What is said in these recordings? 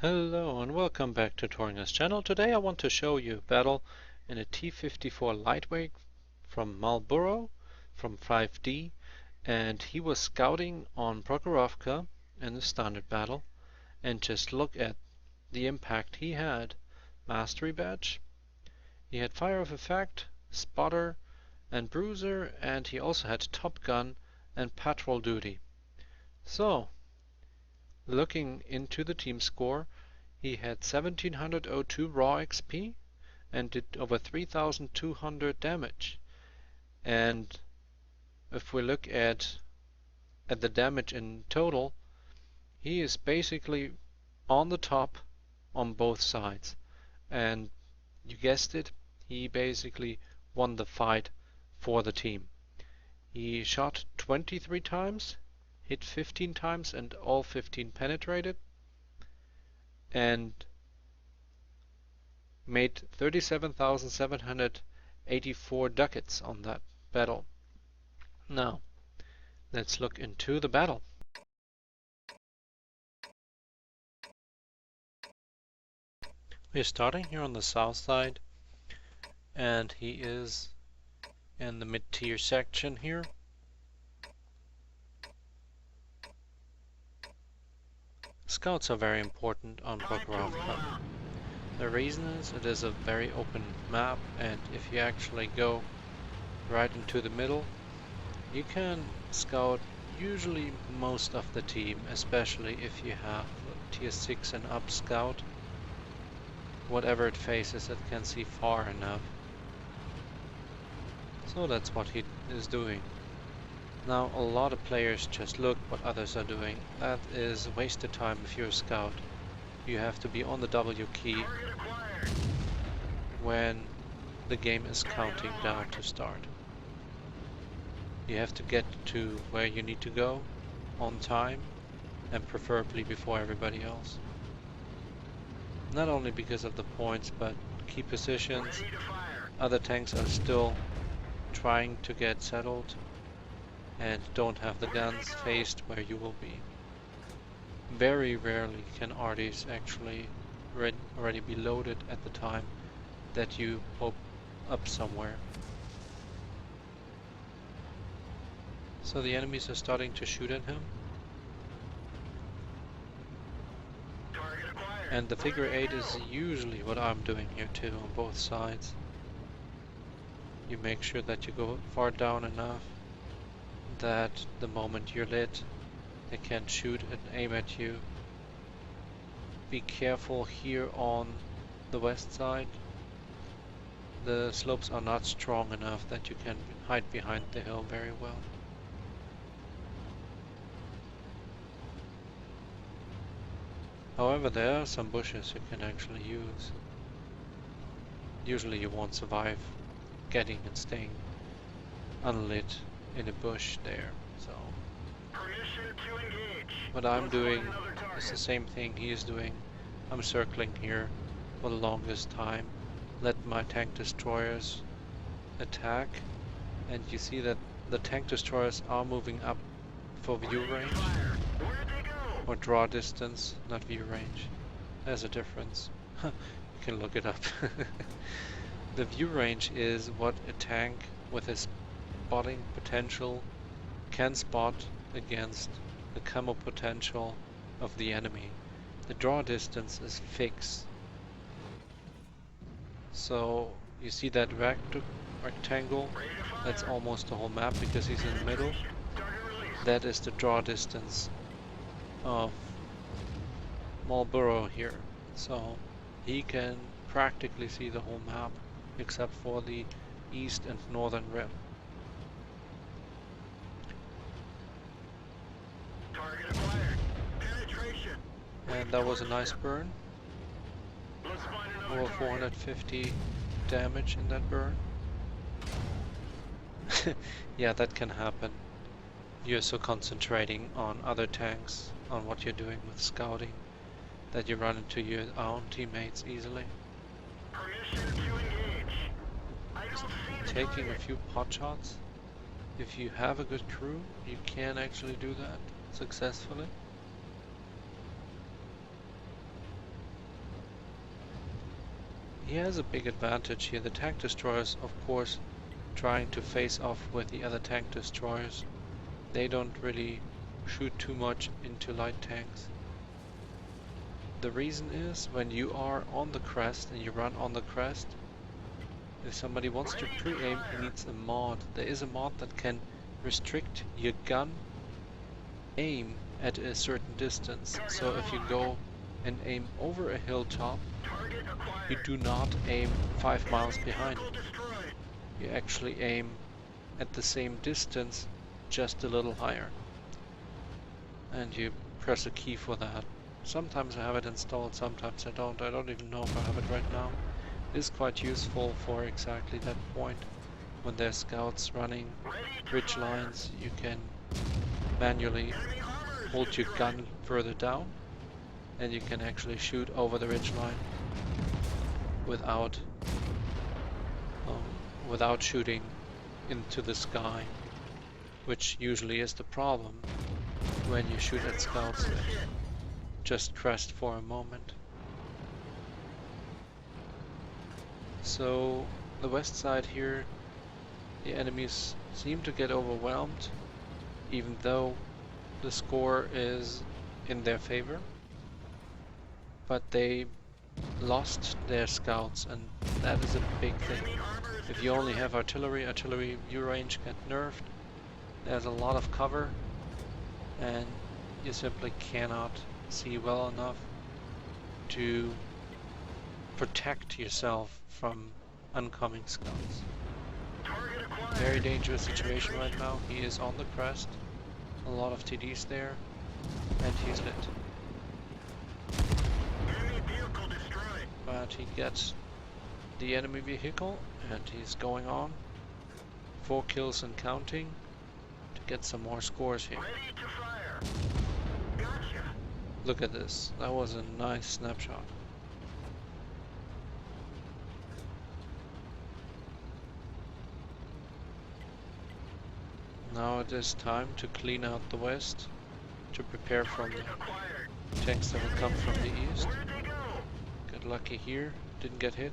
Hello and welcome back to Thoringer's channel. Today I want to show you a battle in a T-54 lightweight from Marlborough from 5D, and he was scouting on Prokhorovka in the standard battle, and just look at the impact he had. Mastery badge, he had fire of effect, spotter and bruiser, and he also had top gun and patrol duty. So looking into the team score, he had 1702 raw XP and did over 3200 damage. And if we look at the damage in total, he is basically on the top on both sides. And you guessed it, he basically won the fight for the team. He shot 23 times, hit 15 times, and all 15 penetrated, and made 37,784 ducats on that battle. Now, let's look into the battle. We're starting here on the south side, and he is in the mid-tier section here. Scouts are very important on Prokhorovka. The reason is it is a very open map, and if you actually go right into the middle, you can scout usually most of the team, especially if you have a tier 6 and up scout. Whatever it faces, it can see far enough. So that's what he is doing. Now a lot of players just look what others are doing. That is wasted time if you're a scout. You have to be on the W key when the game is counting down to start. You have to get to where you need to go on time, and preferably before everybody else. Not only because of the points, but key positions. Other tanks are still trying to get settled and don't have the guns faced where you will be. Very rarely can arties actually already be loaded at the time that you pop up somewhere. So the enemies are starting to shoot at him. And the figure 8 is usually what I'm doing here too on both sides. You make sure that you go far down enough that the moment you're lit, they can shoot and aim at you. Be careful here on the west side. The slopes are not strong enough that you can hide behind the hill very well. However, there are some bushes you can actually use. Usually you won't survive getting and staying unlit in a bush there, so what I'm doing is the same thing he is doing. I'm circling here for the longest time, let my tank destroyers attack, and you see that the tank destroyers are moving up for view range, or draw distance, not view range. There's a difference. You can look it up. The view range is what a tank with a spotting potential can spot against the camo potential of the enemy. The draw distance is fixed. So you see that rectangle? That's almost the whole map because he's in the middle. That is the draw distance of Marlborough here. So he can practically see the whole map except for the east and northern rim. And that was a nice burn. Over 450 damage in that burn. Yeah, that can happen. You're so concentrating on other tanks, on what you're doing with scouting, that you run into your own teammates easily. Just taking a few pot shots. If you have a good crew, you can actually do that successfully. he has a big advantage here. The tank destroyers, of course, trying to face off with the other tank destroyers. They don't really shoot too much into light tanks. The reason is when you are on the crest and you run on the crest, if somebody wants to pre-aim, he needs a mod. There is a mod that can restrict your gun aim at a certain distance. So if you go and aim over a hilltop, you do not aim 5 miles behind. You actually aim at the same distance, just a little higher. And you press a key for that. Sometimes I have it installed, sometimes I don't. I don't even know if I have it right now. It is quite useful for exactly that point. When there's scouts running ridge lines, you can manually hold your gun further down and you can actually shoot over the ridge line without shooting into the sky, which usually is the problem when you shoot at scouts that just crest for a moment. So the west side here, the enemies seem to get overwhelmed, even though the score is in their favor. But they lost their scouts, and that is a big thing. If you only have artillery view range get nerfed. There's a lot of cover, and you simply cannot see well enough to protect yourself from oncoming scouts. Very dangerous situation right now. He is on the crest. A lot of TDs there, and he's lit. But he gets the enemy vehicle, and he's going on. 4 kills and counting to get some more scores here. Look at this. That was a nice snapshot. Now it is time to clean out the west, to prepare from the tanks that will come from the east. Got lucky here, didn't get hit,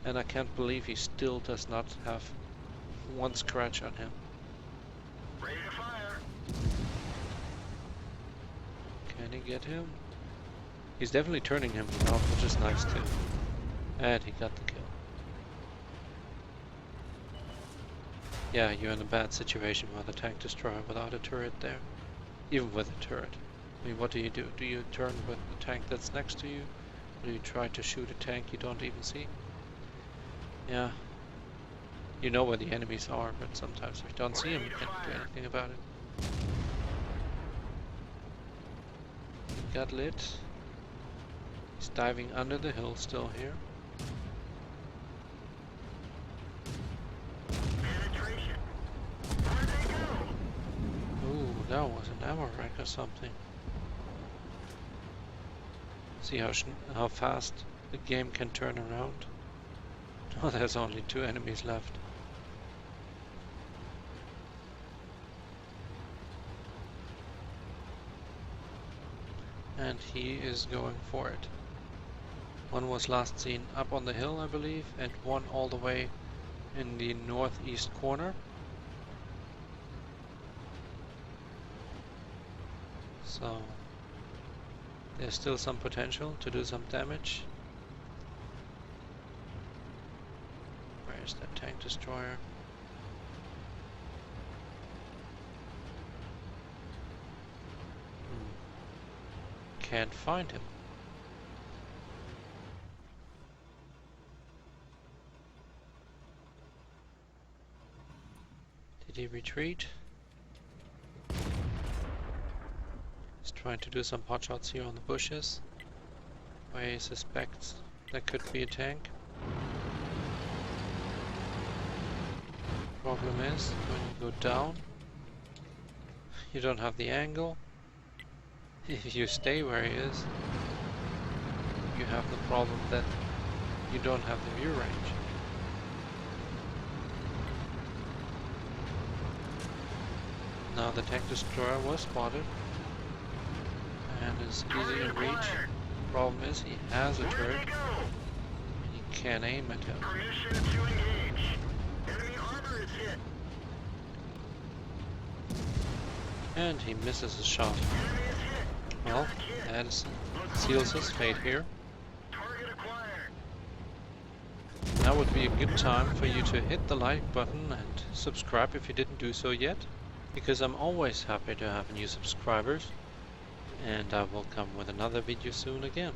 and I can't believe he still does not have one scratch on him. Can he get him? He's definitely turning him around, which is nice too. And he got the kill. Yeah, you're in a bad situation with a tank destroyer without a turret there. Even with a turret. I mean, what do? Do you turn with the tank that's next to you? Or do you try to shoot a tank you don't even see? Yeah. You know where the enemies are, but sometimes if you don't see them, you can't do anything about it. He got lit. He's diving under the hill still here. That was an ammo rack or something. See how fast the game can turn around. Oh, there's only 2 enemies left. And he is going for it. One was last seen up on the hill, I believe, and one all the way in the northeast corner. So there's still some potential to do some damage. Where's that tank destroyer? Can't find him. Did he retreat? Trying to do some pot shots here on the bushes, where he suspects there could be a tank. Problem is, when you go down, you don't have the angle. If you stay where he is, you have the problem that you don't have the view range. Now the tank destroyer was spotted and is easy to reach. Problem is he has a turret and he can't aim at him. Permission to engage. Enemy armor is hit. And he misses a shot. Enemy is hit. Well, Target hit. Addison seals his fate here. Target acquired. Now would be a good time for you to hit the like button and subscribe if you didn't do so yet, because I'm always happy to have new subscribers, and I will come with another video soon again.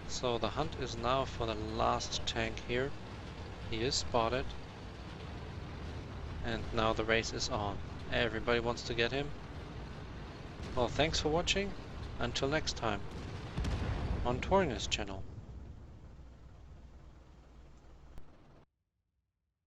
So the hunt is now for the last tank here. He is spotted, and now the race is on. Everybody wants to get him. Well, thanks for watching. Until next time on Thoringer's channel.